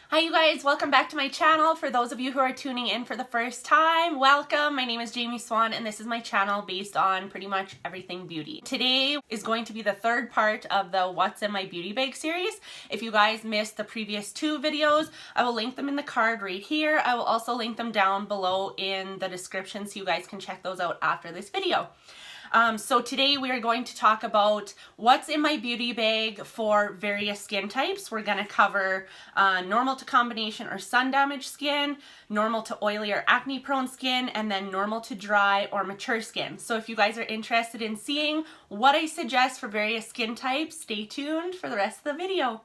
Hi you guys, welcome back to my channel. For those of you who are tuning in for the first time, welcome. My name is Jami Swan and this is my channel based on pretty much everything beauty. Today is going to be the third part of the What's in My Beauty Bag series. If you guys missed the previous two videos, I will link them in the card right here. I will also link them down below in the description so you guys can check those out after this video. So today we are going to talk about what's in my beauty bag for various skin types. We're going to cover normal to combination or sun damaged skin, normal to oily or acne prone skin, and then normal to dry or mature skin. So if you guys are interested in seeing what I suggest for various skin types, stay tuned for the rest of the video.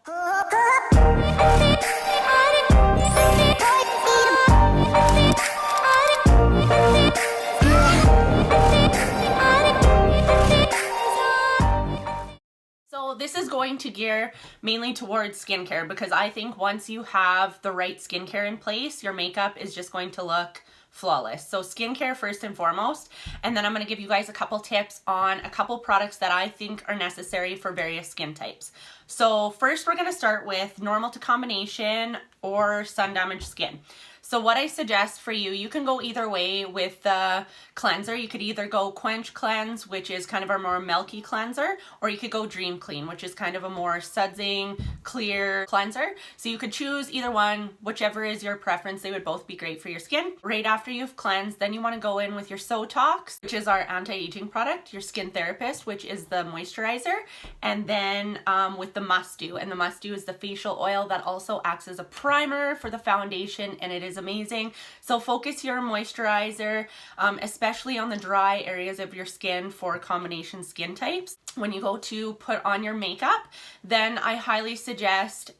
So this is going to gear mainly towards skincare because I think once you have the right skincare in place, your makeup is just going to look flawless. So skincare first and foremost, and then I'm going to give you guys a couple tips on a couple products that I think are necessary for various skin types. So first we're going to start with normal to combination or sun damaged skin. So what I suggest for you, you can go either way with the cleanser. You could either go Quench Cleanse, which is kind of a more milky cleanser, or you could go Dream Clean, which is kind of a more sudsing, clear cleanser. So you could choose either one, whichever is your preference. They would both be great for your skin. Right after you've cleansed, then you want to go in with your Sotox, which is our anti-aging product, your Skin Therapist, which is the moisturizer, and then with the Must Do. And the Must Do is the facial oil that also acts as a primer for the foundation, and it is amazing. So focus your moisturizer, especially on the dry areas of your skin for combination skin types. When you go to put on your makeup, then I highly suggest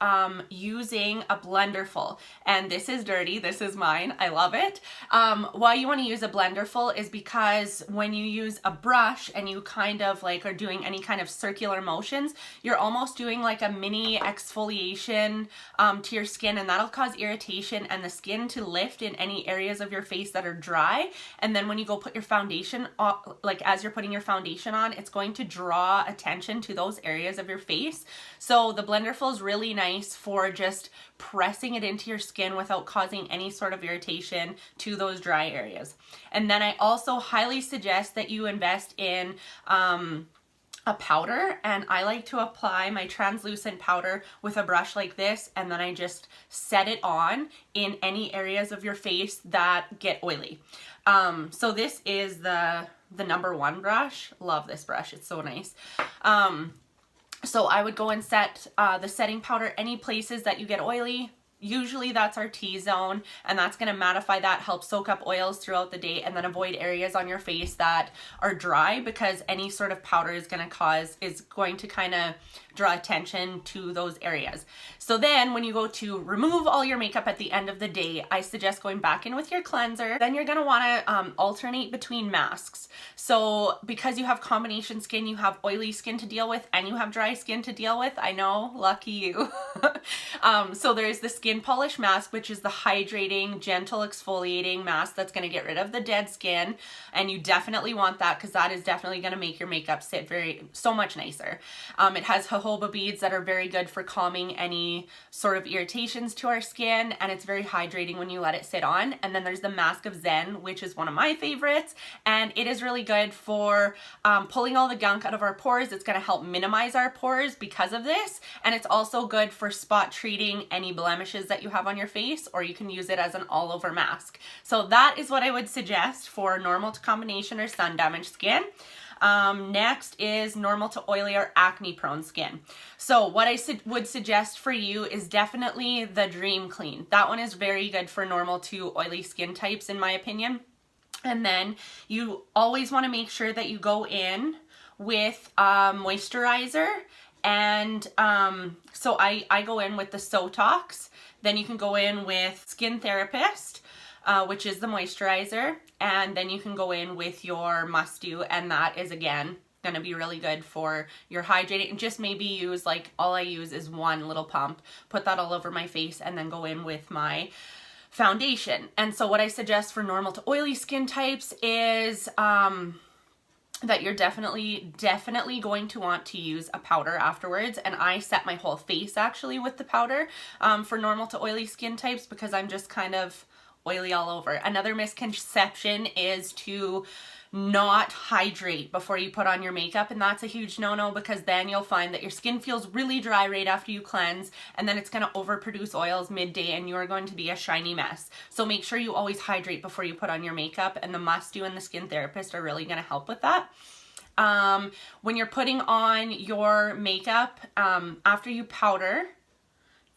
using a blenderful. And this is dirty, this is mine, I love it. Why you want to use a blenderful is because when you use a brush and you kind of like are doing any kind of circular motions, you're almost doing like a mini exfoliation to your skin, and that'll cause irritation and the skin to lift in any areas of your face that are dry. And then when you go put your foundation on, like as you're putting your foundation on, it's going to draw attention to those areas of your face. So the blenderful is really nice for just pressing it into your skin without causing any sort of irritation to those dry areas. And then I also highly suggest that you invest in a powder, and I like to apply my translucent powder with a brush like this, and then I just set it on in any areas of your face that get oily. So this is the number one brush. Love this brush, it's so nice. So I would go and set the setting powder any places that you get oily. Usually that's our T-zone, and that's going to mattify that, help soak up oils throughout the day, and then avoid areas on your face that are dry, because any sort of powder is going to kind of draw attention to those areas. So then when you go to remove all your makeup at the end of the day, I suggest going back in with your cleanser. Then you're going to want to alternate between masks. So because you have combination skin, you have oily skin to deal with and you have dry skin to deal with. I know, lucky you. So there's the skin polish mask, which is the hydrating, gentle exfoliating mask that's going to get rid of the dead skin, and you definitely want that because that is definitely going to make your makeup sit so much nicer. It has jojoba beads that are very good for calming any sort of irritations to our skin, and it's very hydrating when you let it sit on. And then there's the Mask of Zen, which is one of my favorites, and it is really good for pulling all the gunk out of our pores. It's going to help minimize our pores because of this, and it's also good for spot treating any blemishes that you have on your face, or you can use it as an all-over mask. So that is what I would suggest for normal to combination or sun damaged skin. Next is normal to oily or acne prone skin. So what I would suggest for you is definitely the Dream Clean. That one is very good for normal to oily skin types in my opinion. And then you always want to make sure that you go in with moisturizer, and so I go in with the Sotox. Then you can go in with Skin Therapist, which is the moisturizer, and then you can go in with your Must Do, and that is again going to be really good for your hydrating. And just maybe use, like, all I use is one little pump, put that all over my face, and then go in with my foundation. And so what I suggest for normal to oily skin types is that you're definitely going to want to use a powder afterwards. And I set my whole face actually with the powder for normal to oily skin types because I'm just kind of oily all over. Another misconception is to not hydrate before you put on your makeup, and that's a huge no-no because then you'll find that your skin feels really dry right after you cleanse, and then it's going to overproduce oils midday and you're going to be a shiny mess. So make sure you always hydrate before you put on your makeup, and the Must Do and the Skin Therapist are really going to help with that. When you're putting on your makeup, after you powder,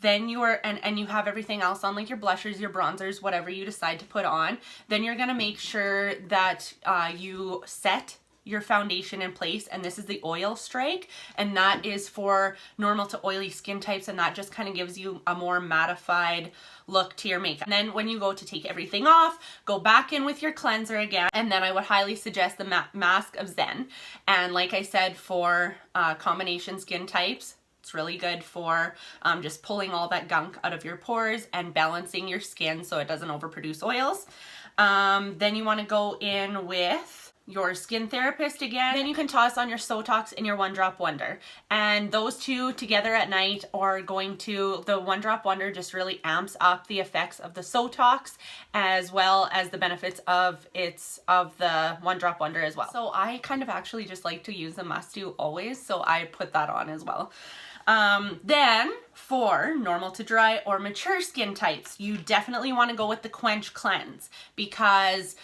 then you are, and you have everything else on, like your blushers, your bronzers, whatever you decide to put on, then you're going to make sure that you set your foundation in place, and this is the Oil Strike, and that is for normal to oily skin types, and that just kind of gives you a more mattified look to your makeup. And then when you go to take everything off, go back in with your cleanser again, and then I would highly suggest the Mask of Zen. And like I said, for combination skin types, it's really good for just pulling all that gunk out of your pores and balancing your skin so it doesn't overproduce oils. Then you want to go in with your Skin Therapist again. Then you can toss on your Sotox and your One Drop Wonder. And those two together at night are going to, the One Drop Wonder just really amps up the effects of the Sotox as well as the benefits of the One Drop Wonder as well. So I kind of actually just like to use the Must Do always, so I put that on as well. Then for normal to dry or mature skin types, you definitely want to go with the Quench Cleanse because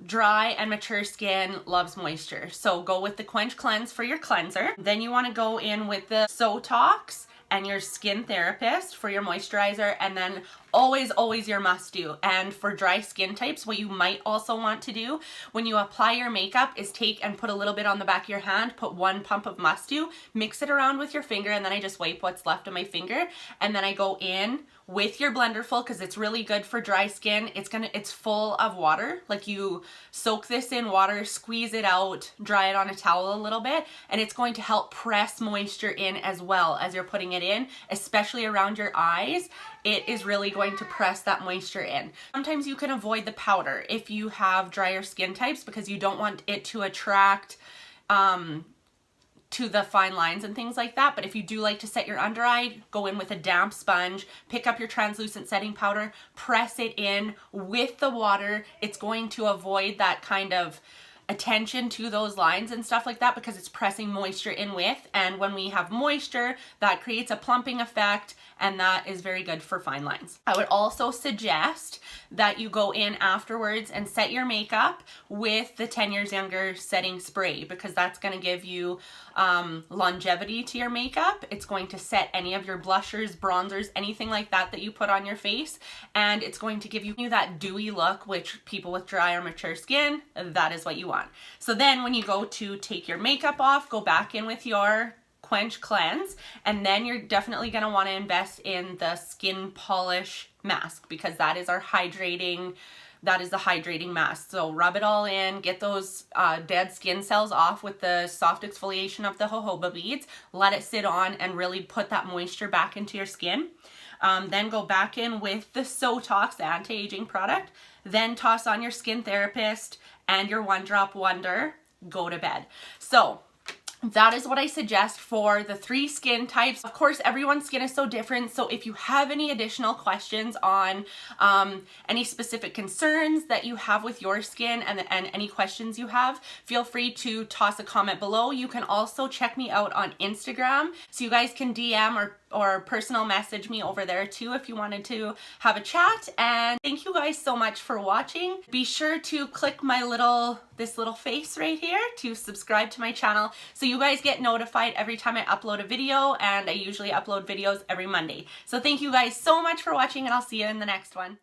dry and mature skin loves moisture. So go with the Quench Cleanse for your cleanser. Then you want to go in with the Sotox and your Skin Therapist for your moisturizer, and then always your Must Do. And for dry skin types, what you might also want to do when you apply your makeup is take and put a little bit on the back of your hand, put one pump of Must Do, mix it around with your finger, and then I just wipe what's left of my finger, and then I go in with your blender full because it's really good for dry skin. It's full of water. Like, you soak this in water, squeeze it out, dry it on a towel a little bit, and it's going to help press moisture in as well as you're putting it in, especially around your eyes. It is really going to press that moisture in. Sometimes you can avoid the powder if you have drier skin types because you don't want it to attract to the fine lines and things like that. But if you do like to set your under eye, go in with a damp sponge, pick up your translucent setting powder, press it in with the water. It's going to avoid that kind of attention to those lines and stuff like that because it's pressing moisture in with, and when we have moisture, that creates a plumping effect, and that is very good for fine lines. I would also suggest that you go in afterwards and set your makeup with the 10 Years Younger setting spray because that's going to give you longevity to your makeup. It's going to set any of your blushers, bronzers, anything like that that you put on your face, and it's going to give you that dewy look, which people with dry or mature skin, that is what you want. So then when you go to take your makeup off, go back in with your Quench Cleanse, and then you're definitely going to want to invest in the Skin Polish Mask because that is our hydrating, that is the hydrating mask. So rub it all in, get those dead skin cells off with the soft exfoliation of the jojoba beads, let it sit on and really put that moisture back into your skin. Then go back in with the Sotox, the anti-aging product, then toss on your Skin Therapist and your One Drop Wonder, go to bed. So that is what I suggest for the 3 skin types. Of course, everyone's skin is so different, so if you have any additional questions on any specific concerns that you have with your skin and any questions you have, feel free to toss a comment below. You can also check me out on Instagram, so you guys can DM or personal message me over there too if you wanted to have a chat. And thank you guys so much for watching. Be sure to click this little face right here to subscribe to my channel so you guys get notified every time I upload a video, and I usually upload videos every Monday. So thank you guys so much for watching, and I'll see you in the next one.